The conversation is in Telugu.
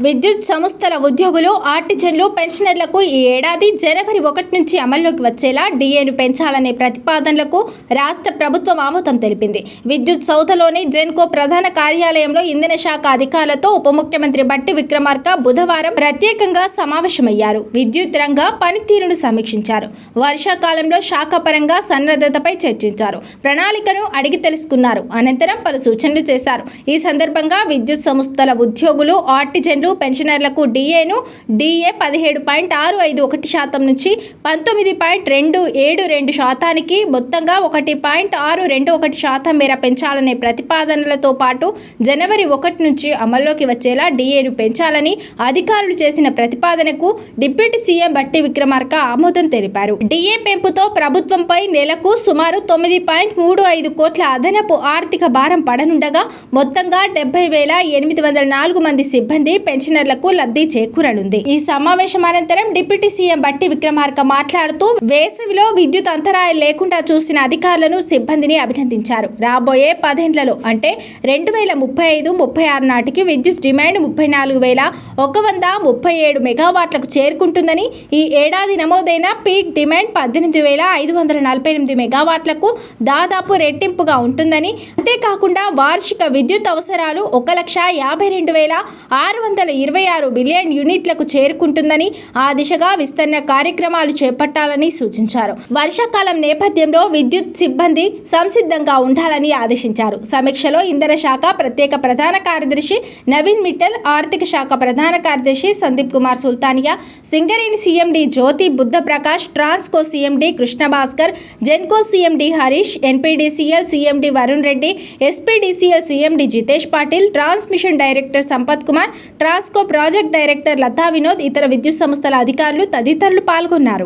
విద్యుత్ సంస్థల ఉద్యోగులు, ఆర్టిజన్లు, పెన్షనర్లకు ఈ ఏడాది జనవరి 1 నుంచి అమల్లోకి వచ్చేలా డిఏను పెంచాలనే ప్రతిపాదనలకు రాష్ట్ర ప్రభుత్వం ఆమోదం తెలిపింది. విద్యుత్ సౌధలోని జెన్కో ప్రధాన కార్యాలయంలో ఇంధన శాఖ అధికారులతో ఉప ముఖ్యమంత్రి బట్టి విక్రమార్క బుధవారం ప్రత్యేకంగా సమావేశమయ్యారు. విద్యుత్ రంగ పనితీరును సమీక్షించారు. వర్షాకాలంలో శాఖపరంగా సన్నద్ధతపై చర్చించారు. ప్రణాళికను అడిగి తెలుసుకున్నారు. అనంతరం పలు సూచనలు చేశారు. ఈ సందర్భంగా విద్యుత్ సంస్థల ఉద్యోగులు, ఆర్టిజన్లు, పెన్షనర్లకు డిఏను 17.651% నుంచి 19.272% మొత్తంగా 1.621% మేర పెంచాలనే ప్రతిపాదనలతో పాటు జనవరి 1 నుంచి అమల్లోకి వచ్చేలా డిఏను పెంచాలని అధికారులు చేసిన ప్రతిపాదనకు డిప్యూటీ సీఎం బట్టి విక్రమార్క ఆమోదం తెలిపారు. డిఏ పెంపుతో ప్రభుత్వంపై నెలకు సుమారు 9.35 కోట్ల అదనపు ఆర్థిక భారం పడనుండగా మొత్తంగా 70,804 మంది సిబ్బంది, పెన్షనర్లకు లబ్ధి చేకూరనుంది. ఈ సమావేశం అనంతరం డిప్యూటీ సీఎం బట్టి విక్రమార్క మాట్లాడుతూ వేసవిలో విద్యుత్ అంతరాయం లేకుండా చూసిన అధికారులను, సిబ్బందిని అభినందించారు. రాబోయే 10 ఏళ్లలో అంటే 2035-36 నాటికి విద్యుత్ డిమాండ్ 34,137 మెగావాట్లకు చేరుకుంటుందని, ఈ ఏడాది నమోదైన పీక్ డిమాండ్ 18,548 మెగావాట్లకు దాదాపు రెట్టింపుగా ఉంటుందని, అంతేకాకుండా వార్షిక విద్యుత్ అవసరాలు 1,52,626 బిలియన్ యూనిట్లకు చేరుకుంటుందని, ఆ దిశగా విస్తరణ కార్యక్రమాలు చేపట్టాలని సూచించారు. వర్షాకాలం నేపథ్యంలో విద్యుత్ సిబ్బంది సంసిద్ధంగా ఉండాలని ఆదేశించారు. సమీక్షలో ఇంధన శాఖ ప్రత్యేక ప్రధాన కార్యదర్శి నవీన్ మిట్టల్, ఆర్థిక శాఖ ప్రధాన కార్యదర్శి Sandeep Kumar Sultania, Singareni CMD Jyothi Buddhaprakash, Transco CMD Krishnabhaskar, Genco CMD Harish, NPDCL CMD Varun Reddy, SPDCL CMD Jitesh Patil, transmission director Sampath Kumar, Transco project director Latha Vinod, ఇతర విద్యుత్ సంస్థల అధికారులు తదితరులు పాల్గొన్నారు.